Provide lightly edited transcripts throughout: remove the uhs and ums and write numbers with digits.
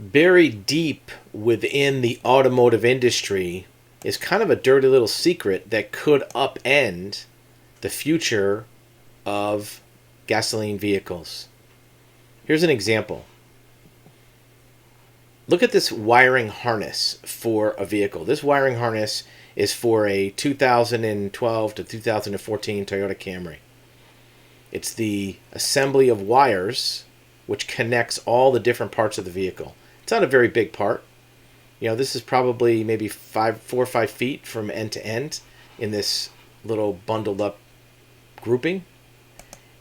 Buried deep within the automotive industry is kind of a dirty little secret that could upend the future of gasoline vehicles. Here's an example. Look at this wiring harness for a vehicle. This wiring harness is for a 2012 to 2014 Toyota Camry. It's the assembly of wires which connects all the different parts of the vehicle. It's not a very big part. This is probably maybe 4 or 5 feet from end to end in this little bundled up grouping.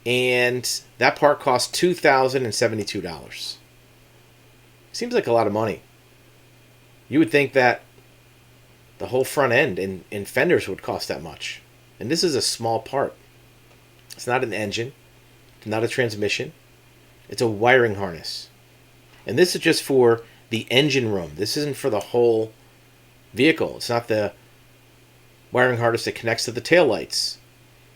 And that part costs $2,072. Seems like a lot of money. You would think that the whole front end and fenders would cost that much. And this is a small part. It's not an engine. It's not a transmission. It's a wiring harness. And this is just for the engine room. This isn't for the whole vehicle. It's not the wiring harness that connects to the taillights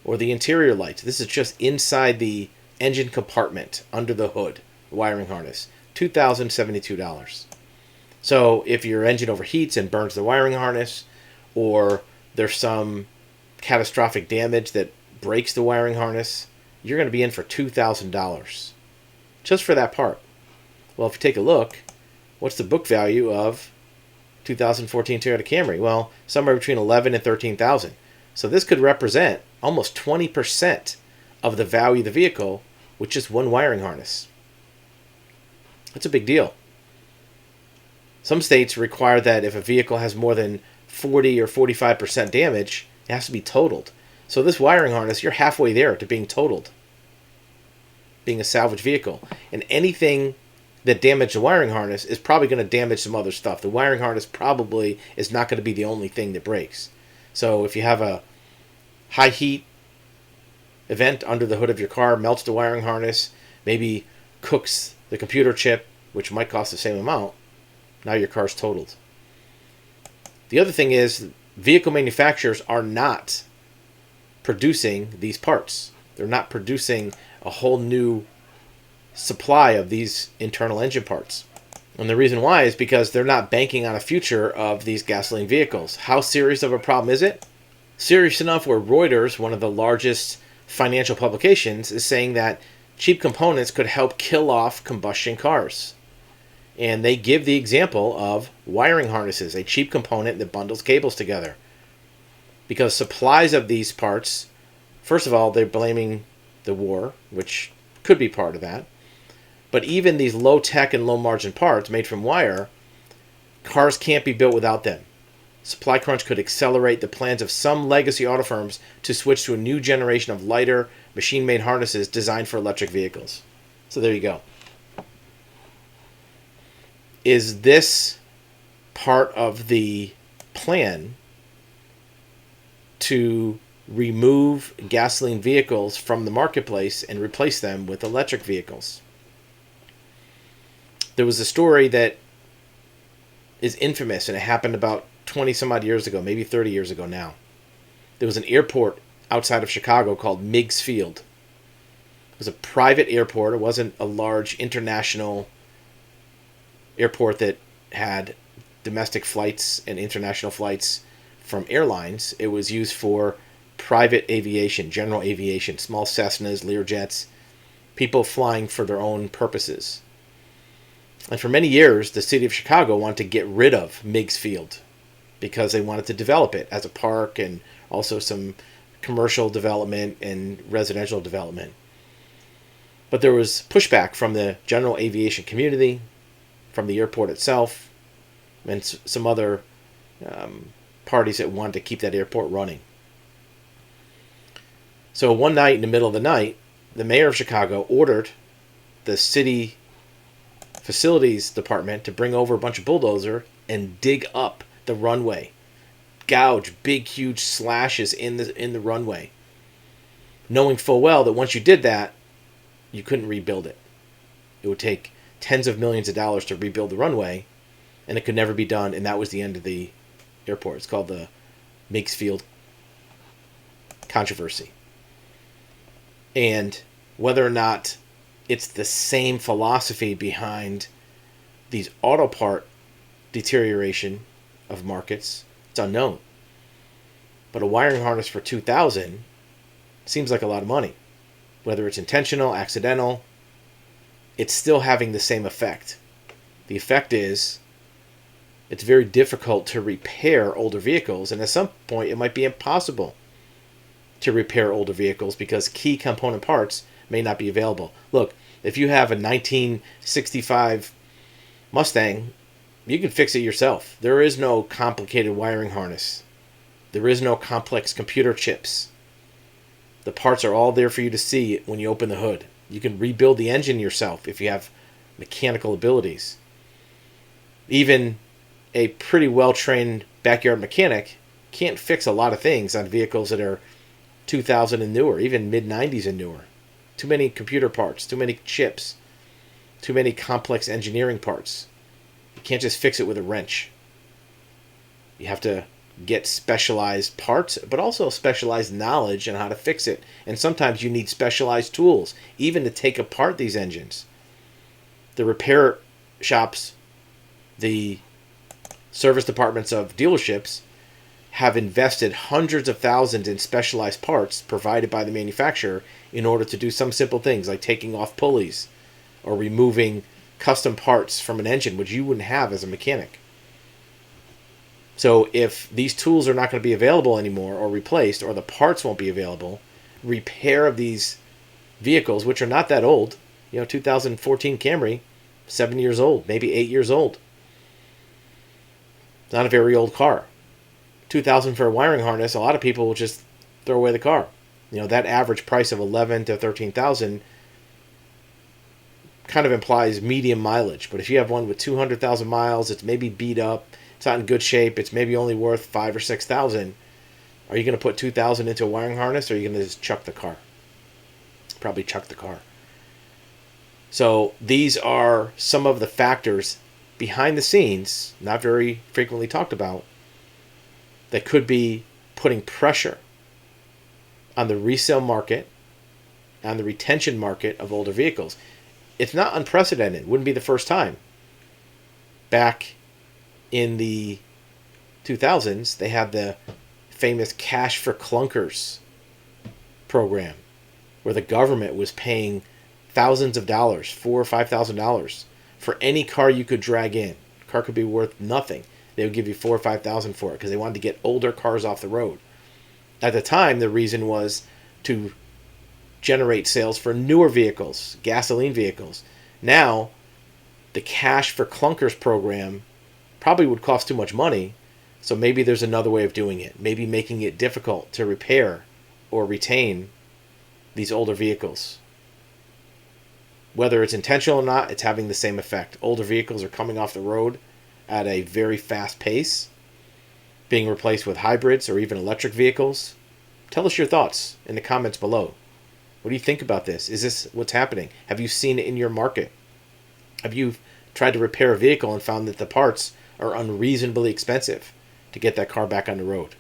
or the interior lights. This is just inside the engine compartment under the hood, wiring harness. $2,072. So if your engine overheats and burns the wiring harness, or there's some catastrophic damage that breaks the wiring harness, you're going to be in for $2,000 just for that part. Well, if you take a look, what's the book value of 2014 Toyota Camry? Well, somewhere between $11,000 and $13,000. So this could represent almost 20% of the value of the vehicle with just one wiring harness. That's a big deal. Some states require that if a vehicle has more than 40 or 45% damage, it has to be totaled. So this wiring harness, you're halfway there to being totaled, being a salvage vehicle. And anything that damaged the wiring harness is probably going to damage some other stuff. The wiring harness probably is not going to be the only thing that breaks. So if you have a high heat event under the hood of your car, melts the wiring harness, maybe cooks the computer chip, which might cost the same amount, now your car's totaled. The other thing is, vehicle manufacturers are not producing these parts. They're not producing a whole new supply of these internal engine parts. And the reason why is because they're not banking on a future of these gasoline vehicles. How serious of a problem is it? Serious enough where Reuters, one of the largest financial publications, is saying that cheap components could help kill off combustion cars. And they give the example of wiring harnesses, a cheap component that bundles cables together. Because supplies of these parts, first of all, they're blaming the war, which could be part of that. But even these low-tech and low-margin parts made from wire, cars can't be built without them. Supply crunch could accelerate the plans of some legacy auto firms to switch to a new generation of lighter, machine-made harnesses designed for electric vehicles. So there you go. Is this part of the plan to remove gasoline vehicles from the marketplace and replace them with electric vehicles? There was a story that is infamous, and it happened about 20 some odd years ago, maybe 30 years ago now. There was an airport outside of Chicago called Meigs Field. It was a private airport. It wasn't a large international airport that had domestic flights and international flights from airlines. It was used for private aviation, general aviation, small Cessnas, Learjets, people flying for their own purposes. And for many years, the city of Chicago wanted to get rid of Meigs Field because they wanted to develop it as a park and also some commercial development and residential development. But there was pushback from the general aviation community, from the airport itself, and some other parties that wanted to keep that airport running. So one night, in the middle of the night, the mayor of Chicago ordered the city facilities department to bring over a bunch of bulldozer and dig up the runway, gouge big, huge slashes in the runway, knowing full well that once you did that, you couldn't rebuild it. It would take tens of millions of dollars to rebuild the runway, and it could never be done, and that was the end of the airport. It's called the Meigs Field controversy. And whether or not it's the same philosophy behind these auto part deterioration of markets, it's unknown. But a wiring harness for 2000 seems like a lot of money. Whether it's intentional, accidental, it's still having the same effect. The effect is it's very difficult to repair older vehicles, and at some point it might be impossible to repair older vehicles because key component parts may not be available. Look, if you have a 1965 Mustang, you can fix it yourself. There is no complicated wiring harness. There is no complex computer chips. The parts are all there for you to see when you open the hood. You can rebuild the engine yourself if you have mechanical abilities. Even a pretty well-trained backyard mechanic can't fix a lot of things on vehicles that are 2000 and newer, even mid-90s and newer. Too many computer parts, too many chips, too many complex engineering parts. You can't just fix it with a wrench. You have to get specialized parts, but also specialized knowledge on how to fix it. And sometimes you need specialized tools, even to take apart these engines. The repair shops, the service departments of dealerships have invested hundreds of thousands in specialized parts provided by the manufacturer in order to do some simple things like taking off pulleys or removing custom parts from an engine, which you wouldn't have as a mechanic. So if these tools are not going to be available anymore or replaced, or the parts won't be available, repair of these vehicles, which are not that old, 2014 Camry, 7 years old, maybe 8 years old. It's not a very old car. 2000 for a wiring harness, a lot of people will just throw away the car. That average price of 11 to 13,000 kind of implies medium mileage. But if you have one with 200,000 miles, it's maybe beat up, it's not in good shape, it's maybe only worth 5,000 or 6,000. Are you going to put 2,000 into a wiring harness, or are you going to just chuck the car? Probably chuck the car. So these are some of the factors behind the scenes, not very frequently talked about, that could be putting pressure on the resale market, on the retention market of older vehicles. It's not unprecedented. It wouldn't be the first time. Back in the 2000s, they had the famous Cash for Clunkers program, where the government was paying thousands of dollars, $4,000 or $5,000, for any car you could drag in. The car could be worth nothing. They would give you $4,000 or $5,000 for it because they wanted to get older cars off the road. At the time, the reason was to generate sales for newer vehicles, gasoline vehicles. Now, the Cash for Clunkers program probably would cost too much money, so maybe there's another way of doing it. Maybe making it difficult to repair or retain these older vehicles. Whether it's intentional or not, it's having the same effect. Older vehicles are coming off the road at a very fast pace, being replaced with hybrids or even electric vehicles. Tell us your thoughts in the comments below. What do you think about this? Is this what's happening? Have you seen it in your market? Have you tried to repair a vehicle and found that the parts are unreasonably expensive to get that car back on the road?